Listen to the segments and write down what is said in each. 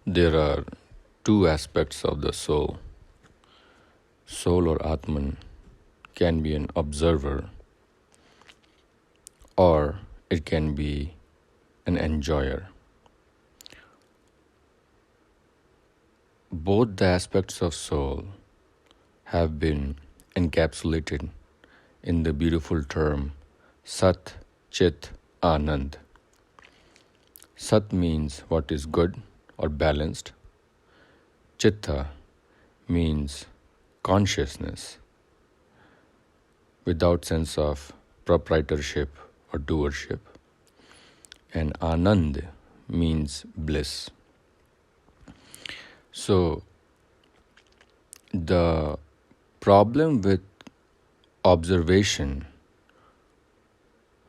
There are two aspects of the soul. Soul or Atman can be an observer or it can be an enjoyer. Both the aspects of soul have been encapsulated in the beautiful term Sat Chit Anand. Sat means what is good or balanced. Chitta means consciousness without sense of proprietorship or doership. And Anand means bliss. So the problem with observation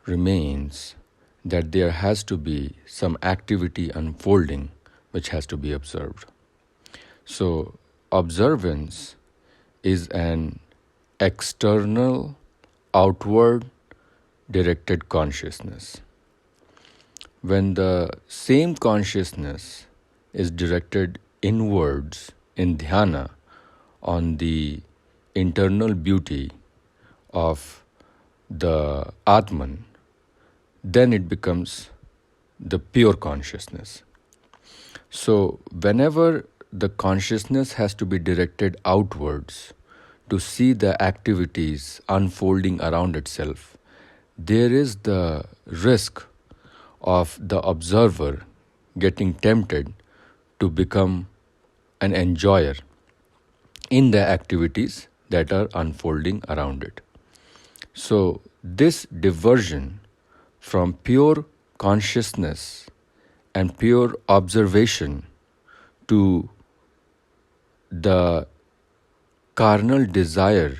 remains that there has to be some activity unfolding which has to be observed. So observance is an external, outward directed consciousness. When the same consciousness is directed inwards in dhyana on the internal beauty of the Atman, then it becomes the pure consciousness. So whenever the consciousness has to be directed outwards to see the activities unfolding around itself, there is the risk of the observer getting tempted to become an enjoyer in the activities that are unfolding around it. So this diversion from pure consciousness and pure observation to the carnal desire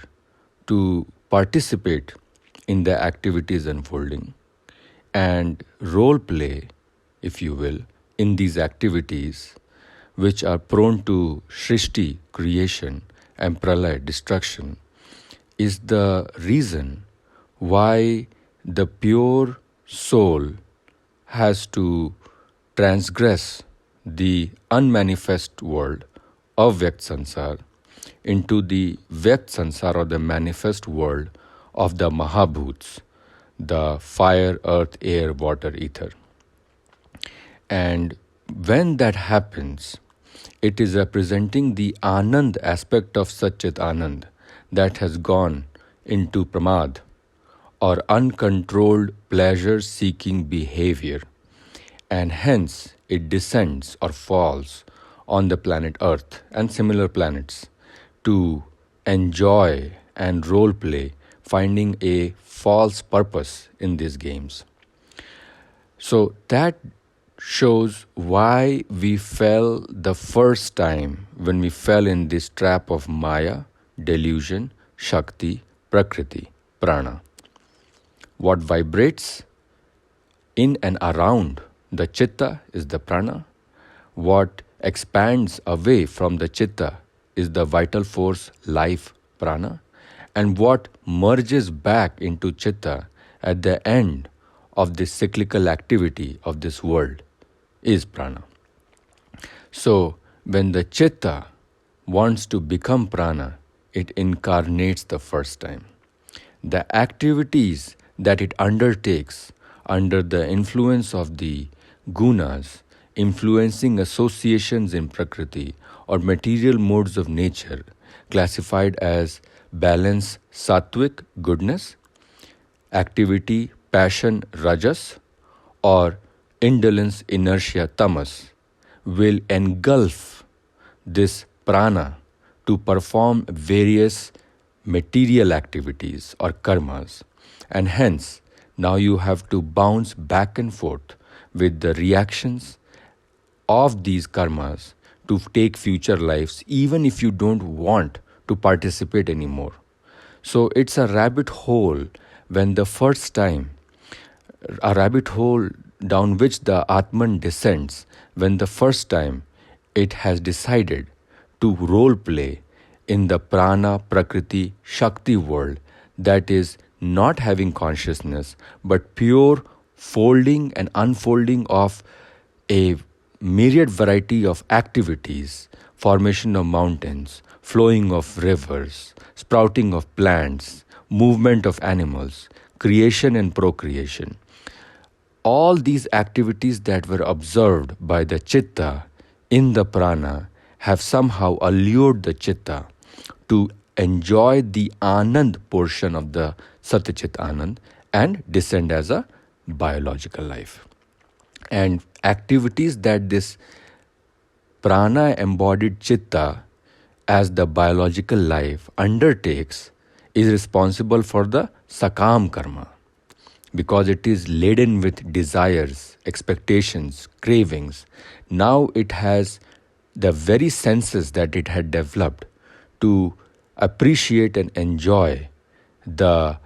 to participate in the activities unfolding and role play, if you will, in these activities which are prone to Shrishti, creation, and Pralaya, destruction, is the reason why the pure soul has to transgress the unmanifest world of Vyakt Sansar into the Vyakt Sansar or the manifest world of the Mahabhuts, the fire, earth, air, water, ether. And when that happens, it is representing the Anand aspect of Satchit Anand that has gone into Pramad or uncontrolled pleasure-seeking behavior, and hence it descends or falls on the planet Earth and similar planets to enjoy and role play, finding a false purpose in these games. So that shows why we fell the first time when we fell in this trap of Maya, delusion, Shakti, Prakriti, Prana. What vibrates in and around the Chitta is the Prana. What expands away from the Chitta is the vital force, life, Prana. And what merges back into Chitta at the end of this cyclical activity of this world is Prana. So when the Chitta wants to become Prana, it incarnates the first time. The activities that it undertakes under the influence of the gunas, influencing associations in Prakriti or material modes of nature, classified as balance, sattvic, goodness, activity, passion, rajas, or indolence, inertia, tamas, will engulf this prana to perform various material activities or karmas. And hence, now you have to bounce back and forth with the reactions of these karmas to take future lives, even if you don't want to participate anymore. So it's a rabbit hole when the first time, a rabbit hole down which the Atman descends when the first time it has decided to role play in the prana, prakriti, shakti world that is not having consciousness but pure folding and unfolding of a myriad variety of activities, formation of mountains, flowing of rivers, sprouting of plants, movement of animals, creation and procreation. All these activities that were observed by the chitta in the prana have somehow allured the chitta to enjoy the Anand portion of the Satyachit Anand and descend as a biological life. And activities that this prana embodied chitta as the biological life undertakes is responsible for the sakam karma because it is laden with desires, expectations, cravings. Now it has the very senses that it had developed to appreciate and enjoy the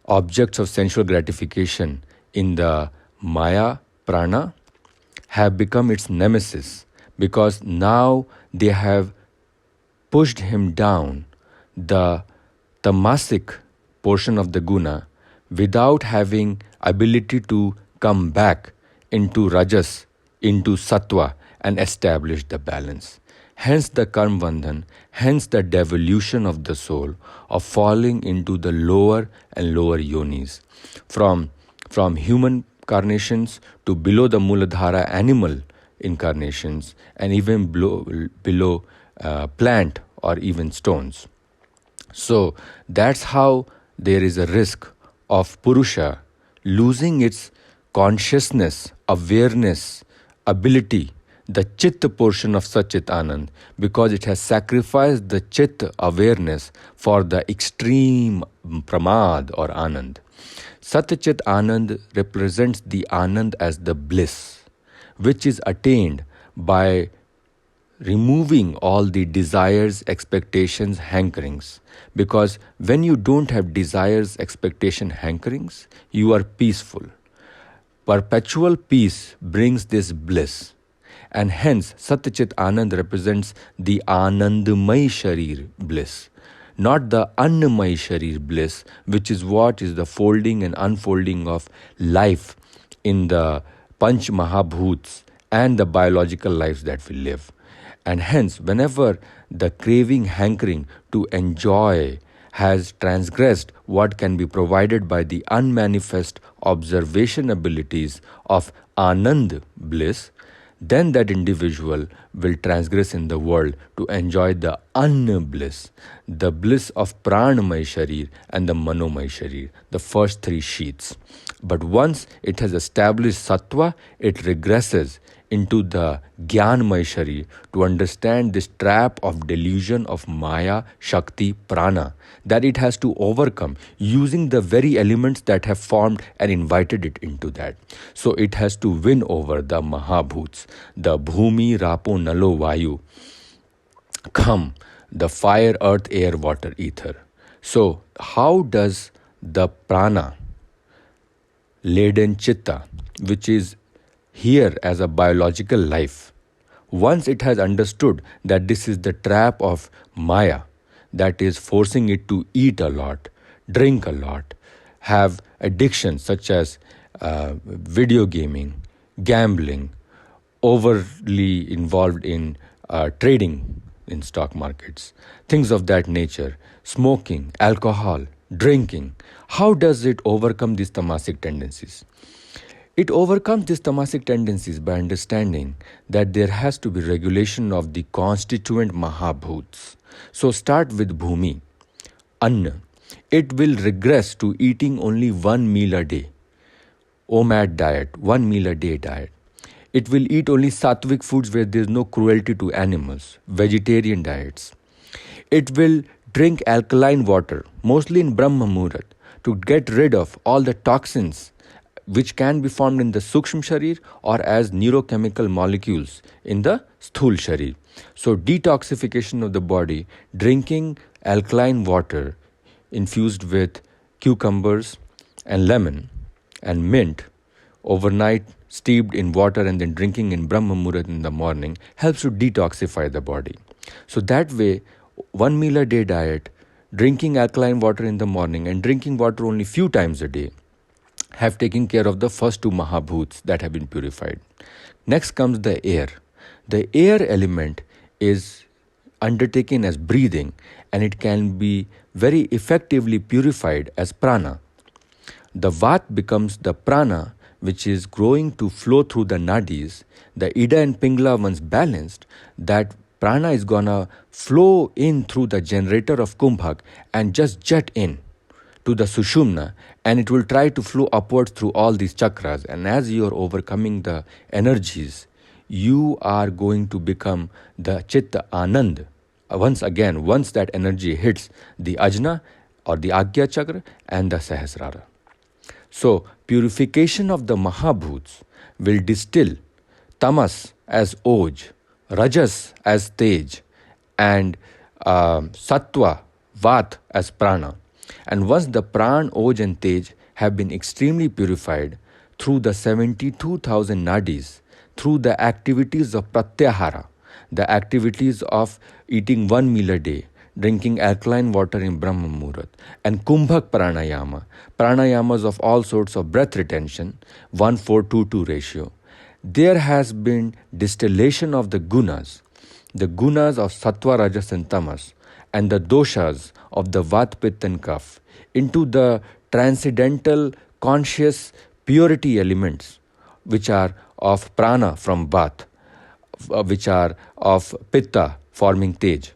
objects of sensual gratification in the Maya prana have become its nemesis because now they have pushed him down the tamasic portion of the guna without having ability to come back into rajas, into sattva and establish the balance. Hence the karmvandhan, hence the devolution of the soul of falling into the lower and lower yonis. From human carnations to below the Muladhara animal incarnations and even below plant or even stones. So that's how there is a risk of Purusha losing its consciousness, awareness, ability, the Chitta portion of Satchit Anand, because it has sacrificed the Chitta awareness for the extreme Pramad or Anand. Satyachit Anand represents the Anand as the bliss, which is attained by removing all the desires, expectations, hankerings. Because when you don't have desires, expectation, hankerings, you are peaceful. Perpetual peace brings this bliss. And hence, Satyachit Anand represents the Anandamay Sharir bliss, not the Annamay Sharir bliss, which is what is the folding and unfolding of life in the Panch Mahabhuts and the biological lives that we live. And hence, whenever the craving, hankering to enjoy has transgressed what can be provided by the unmanifest observation abilities of Anand bliss, then that individual will transgress in the world to enjoy the Anna bliss, the bliss of Pranamay Sharir and the Manomay Sharir, the first three sheaths. But once it has established Sattva, it regresses into the Gyanmay Sharir to understand this trap of delusion of Maya, Shakti, Prana that it has to overcome using the very elements that have formed and invited it into that. So it has to win over the Mahabhuts, the Bhumi, Rapo, Nalo, Vayu, Kham, the fire, earth, air, water, ether. So how does the Prana laden Chitta, which is here as a biological life, once it has understood that this is the trap of Maya that is forcing it to eat a lot, drink a lot, have addictions such as video gaming, gambling, overly involved in trading in stock markets, things of that nature, smoking, alcohol, drinking. How does it overcome these tamasic tendencies? It overcomes these tamasic tendencies by understanding that there has to be regulation of the constituent Mahabhuts. So start with Bhumi, Anna. It will regress to eating only one meal a day. OMAD diet, 1 meal a day diet. It will eat only sattvic foods where there is no cruelty to animals, vegetarian diets. It will drink alkaline water, mostly in Brahma Muhurat, to get rid of all the toxins which can be formed in the Sukshma Sharir or as neurochemical molecules in the Sthul Sharir. So detoxification of the body, drinking alkaline water infused with cucumbers and lemon and mint overnight, steeped in water and then drinking in Brahma Muhurat in the morning helps to detoxify the body. So that way, 1 meal a day diet, drinking alkaline water in the morning and drinking water only few times a day have taken care of the first two Mahabhuts that have been purified. Next comes the air. The air element is undertaken as breathing, and it can be very effectively purified as prana. The vat becomes the prana which is growing to flow through the nadis. The ida and pingla once balanced, that prana is gonna flow in through the generator of kumbhak and just jet in to the sushumna, and it will try to flow upwards through all these chakras. And as you are overcoming the energies, you are going to become the chitta anand. Once that energy hits the ajna or the agya chakra and the sahasrara. So, purification of the Mahabhuts will distill tamas as oj, rajas as tej, and sattva, vat as prana. And once the pran, oj, and tej have been extremely purified through the 72,000 nadis, through the activities of pratyahara, the activities of eating one meal a day, drinking alkaline water in Brahma Muhurat, and Kumbhak Pranayama, pranayamas of all sorts of breath retention, 1:4:2:2 ratio, there has been distillation of the gunas of Sattva, Rajas, and Tamas, and the doshas of the Vat, Pitta, and Kapha into the transcendental conscious purity elements, which are of prana from Vat, which are of Pitta forming Tej,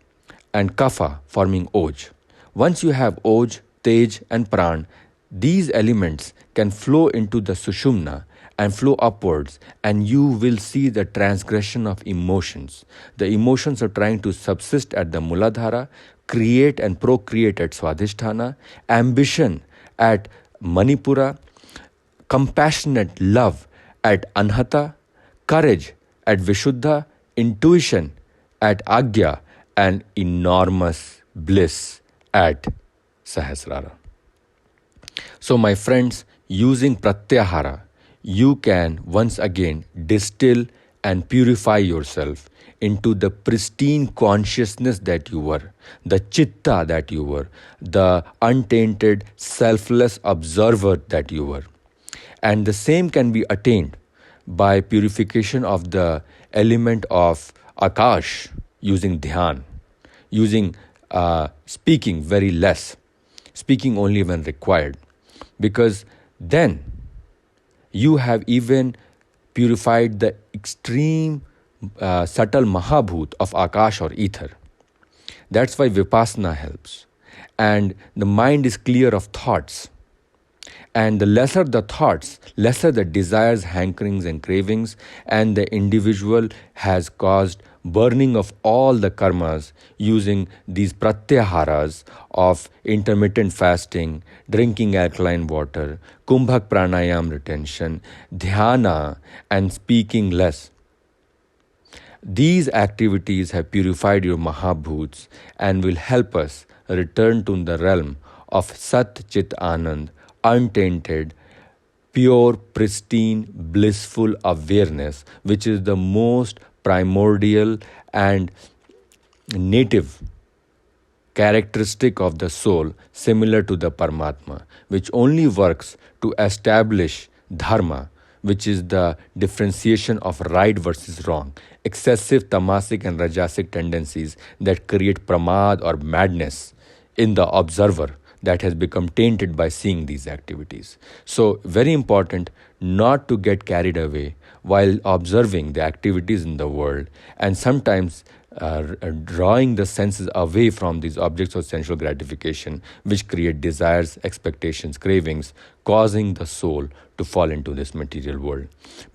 and Kapha forming Oj. Once you have Oj, Tej, and Pran, these elements can flow into the Sushumna and flow upwards, and you will see the transgression of emotions. The emotions are trying to subsist at the Muladhara, create and procreate at Swadhisthana, ambition at Manipura, compassionate love at Anhata, courage at Vishuddha, intuition at Agya, and enormous bliss at Sahasrara. So, my friends, using Pratyahara, you can once again distill and purify yourself into the pristine consciousness that you were, the chitta that you were, the untainted, selfless observer that you were. And the same can be attained by purification of the element of Akash using dhyan, using speaking very less, speaking only when required. Because then you have even purified the extreme subtle Mahabhut of Akash or ether. That's why Vipassana helps. And the mind is clear of thoughts. And the lesser the thoughts, lesser the desires, hankerings, and cravings, and the individual has caused burning of all the karmas using these pratyaharas of intermittent fasting, drinking alkaline water, kumbhak pranayam retention, dhyana, and speaking less. These activities have purified your Mahabhuts and will help us return to the realm of Sat Chit Anand, untainted, pure, pristine, blissful awareness, which is the most primordial and native characteristic of the soul, similar to the Paramatma, which only works to establish dharma, which is the differentiation of right versus wrong, excessive tamasic and rajasic tendencies that create pramad or madness in the observer that has become tainted by seeing these activities. So, very important not to get carried away while observing the activities in the world, and sometimes drawing the senses away from these objects of sensual gratification, which create desires, expectations, cravings, causing the soul to fall into this material world.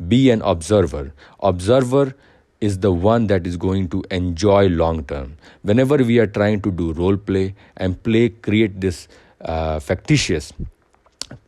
Be an observer. Observer is the one that is going to enjoy long term. Whenever we are trying to do role play and create this factitious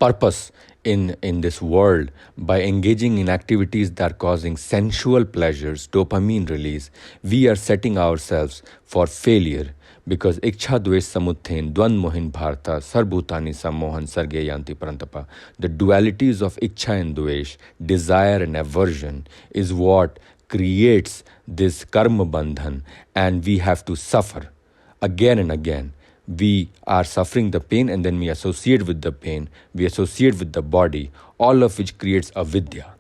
purpose in this world by engaging in activities that are causing sensual pleasures, dopamine release, we are setting ourselves for failure, because iksha dvesh samuthen dvand mohin bharta sarbhutani sammohan sarge yanti parantapa. The dualities of iksha and dvesh, desire and aversion, is what creates this karma bandhan, and we have to suffer again and again. We are suffering the pain, and then we associate with the pain, we associate with the body, all of which creates avidya.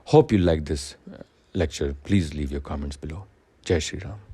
Hope you like this lecture, please leave your comments below. Jai Shri Ram.